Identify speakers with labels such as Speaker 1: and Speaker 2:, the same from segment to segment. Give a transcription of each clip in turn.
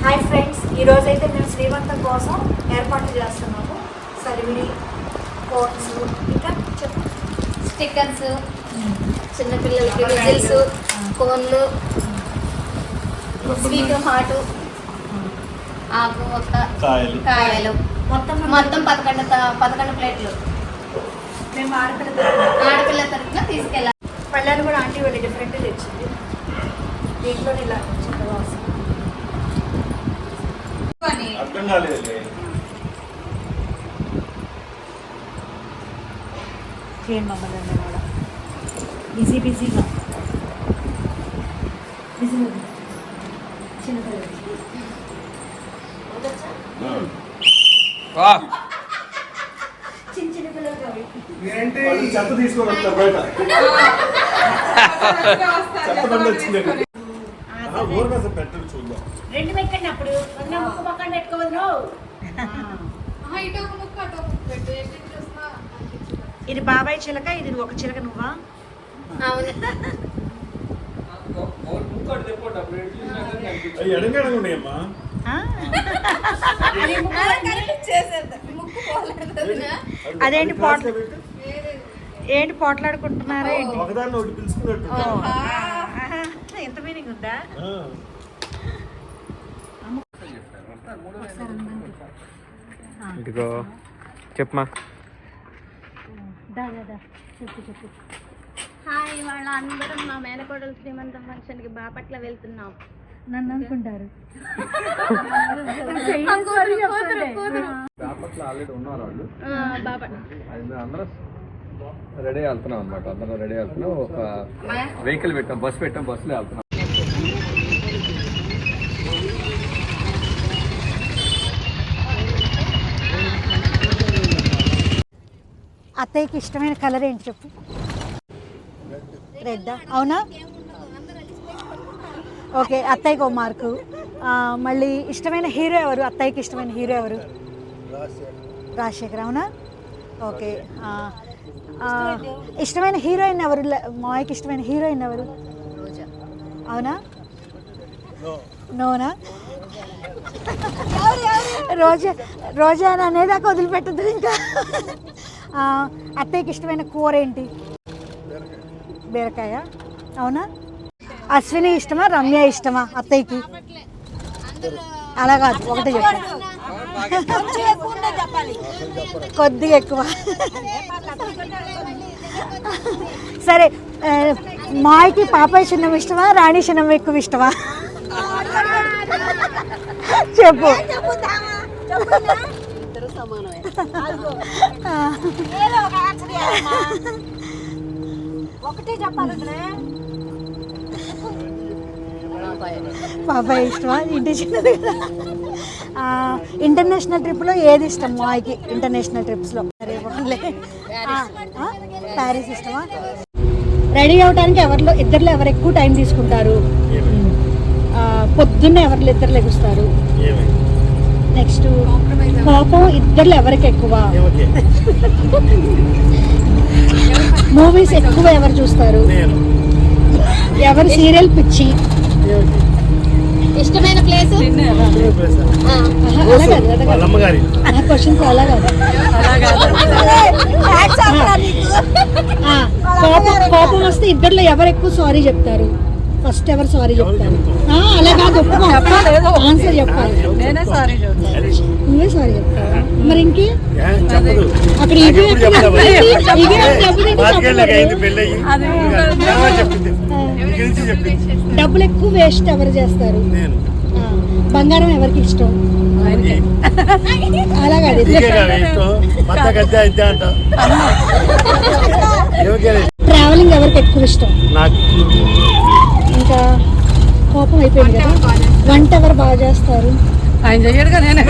Speaker 1: Hi friends, ఈరోజైతే మేము శ్రీమంతం కోసం ఏర్పాట్లు చేస్తున్నాము. సలివిడి, కోన్స్, ఇంకా చెప్పు
Speaker 2: స్టిక్కర్స్, చిన్నపిల్లలకి విజిల్స్, కోన్లు, స్వీట్ హాటు, ఆకు ఒక్క కాయలు, మొత్తం 11 ప్లేట్లు
Speaker 1: మేము ఆడపిల్ల
Speaker 2: తరఫున తీసుకెళ్ళాలి.
Speaker 1: పళ్ళాలు కూడా ఆంటీ వాళ్ళు డిఫరెంట్ తెచ్చింది. దీంట్లో ఇలా చక్కగా వస్తుంది. ఏం మమ్మల్ని కూడా బిజీగా చిన్నపిల్లలు చిన్న పిల్లలు కావాలి.
Speaker 3: చెత్త తీసుకోగలుగుతారు బయట చెత్త బండి వచ్చింది పెట్టండి చూద్దాం.
Speaker 1: రెండు పెట్టండి. అప్పుడు ముక్క పక్కన పెట్టుకోవద్దు. ఇది బాబాయ్ చిలక, ఇది ఒక చిలక నువ్వా?
Speaker 3: ఎడంగాడమ్మా
Speaker 1: అదేంటి ఏంటి పోట్లాడుకుంటున్నారా ఏంటి?
Speaker 3: ఒకదాన్ని ఒకటి పిలుచుకున్నట్టు
Speaker 1: ఎంత మీనింగ్ ఉందా?
Speaker 4: ఇదిగో చెప్పమా.
Speaker 1: చెప్పు.
Speaker 2: హాయ్, వాళ్ళ అందరం మా మేనకోడలు శ్రీమంతం ఫంక్షన్కి బాపట్ల వెళ్తున్నాం.
Speaker 1: నన్ను అనుకుంటారు.
Speaker 4: బాపట్ల ఆల్రెడీ ఉన్నారు వాళ్ళు.
Speaker 2: బాపట్ల
Speaker 4: అందరూ రెడీ వెళ్తున్నాం అనమాట. అందరం రెడీ వెళ్తున్నాం. ఒక వెహికల్ పెట్టాం, బస్సులో వెళ్తున్నాం.
Speaker 1: అత్తయ్యకి ఇష్టమైన కలర్ ఏంటి చెప్పు? రెడ్. అవునా? ఓకే, అత్తయ్యకి 1 మార్కు. మళ్ళీ ఇష్టమైన హీరో ఎవరు? అత్తయ్యకి ఇష్టమైన హీరో ఎవరు? రాజశేఖర్. అవునా? ఓకే. ఇష్టమైన హీరోయిన్ ఎవరు? మాయకి ఇష్టమైన హీరోయిన్ ఎవరు? అవునా? నోనా? రోజా అనేదాకా వదిలిపెట్టద్దు ఇంకా. అత్తయ్యకి ఇష్టమైన కూర ఏంటి? బీరకాయ. అవునా? అశ్విని ఇష్టమా, రమ్య ఇష్టమా అత్తయ్యకి? అలా కాదు, ఒకటే చెప్పాలి. కొద్దిగా ఎక్కువ. సరే, మాయకి పాపాయి చిన్నం ఇష్టమా, రాణి చిన్నం ఎక్కువ ఇష్టమా? చెప్పు. ఒకటే చెప్పాలి. పాపాయి ఇష్టమా? ఇంటి చిన్నది కదా. ఇంటర్నేషనల్ ట్రిప్లో ఏది ఇష్టం మాయకి? ఇంటర్నేషనల్ ట్రిప్స్లో ప్యారిస్ ఇష్టమా? రెడీ అవడానికి ఇద్దరిలో ఎవరు ఎక్కువ టైం తీసుకుంటారు? పొద్దున్నే ఇద్దరు లెగుస్తారు? నెక్స్ట్ కోపం ఇద్దరిలో ఎవరికి ఎక్కువ? మూవీస్ ఎక్కువ ఎవరు చూస్తారు? ఎవరు సీరియల్ పిచ్చి?
Speaker 2: ఇష్టమైన ప్లేస్?
Speaker 1: క్వశ్చన్స్ అలా కాదు. కోపం వస్తే ఇద్దరిలో ఎవరు ఎక్కువ సారీ చెప్తారు? ఫస్ట్ ఎవరు సారీ చెప్తారు? అలా కాదు, ఆన్సర్ చెప్పాలి. నువ్వే సారీ చెప్తావా? మరి ఇంకే అక్కడ డబ్బులు ఎక్కువ వేస్ట్ ఎవరు చేస్తారు? బంగారం ఎవరికి ఇష్టం? అలా కాదు. ట్రావెలింగ్ ఎవరికి ఎక్కువ ఇష్టం? ఇంకా కోపం అయిపోయింది కదా. వంట ఎవరు బాగా చేస్తారు?
Speaker 5: ఆయన చెయ్యడుగా, నేనే.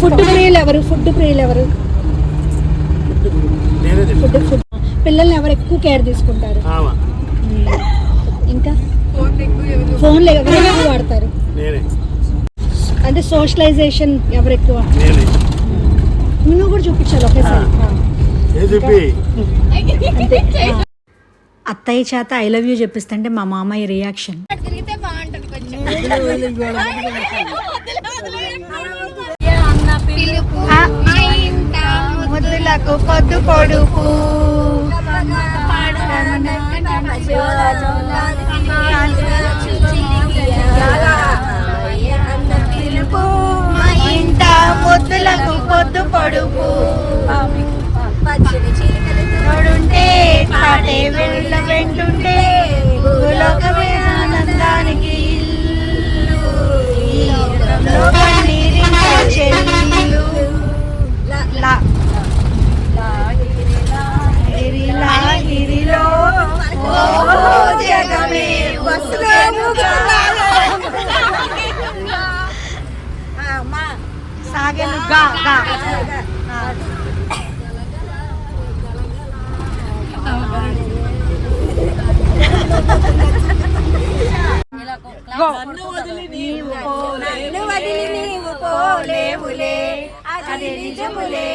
Speaker 1: ఫుడ్ ప్రియులు ఎవరు? పిల్లల్ని ఎవరు ఎక్కువ కేర్ తీసుకుంటారు? ఇంకా ఫోన్లు ఎవరు ఎక్కువ వాడతారు? అంటే సోషలైజేషన్ ఎవరు ఎక్కువ? నువ్వు కూడా చూపించాలి ఒకేసారి. అత్తయ్య చేత ఐ లవ్ యూ చెప్పిస్తుంటే మా మామయ్య రియాక్షన్.
Speaker 2: తిరిగితే బాగుంటుంది కొంచెం.
Speaker 1: ముద్దులకు పొద్దు పొడుపు మా ఇంట ముద్దులకు పొద్దు పొడుపు తోడుంటే తాటే వెళ్ళ వెంటుంటే భూలోకమే ఆనందానికి ఇల్లు. ఈ లోకంలో కన్నీరించే చెల్లు. లాహిరిలో ఓ జగమే వసులేనుగా సాగెనుగా గా. నన్ను వదిలి నీవు పోలేవులే అది నిజములే.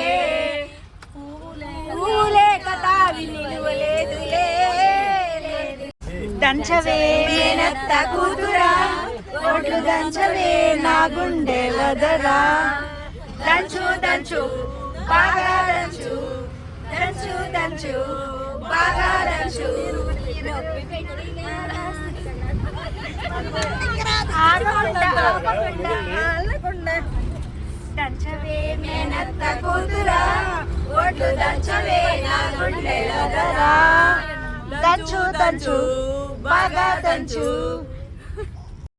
Speaker 1: దంచవే మేనత్త కూతురా ఒడ్లు దంచవే నా గుండె వదరా. దంచు దంచు బాగా దంచు దంచు దంచు బాగా దంచు. దంచవే మేనత్త కూతురా ఒడ్లు దంచవే నా గుండె వదరా. దంచు దంచు బాగా దంచు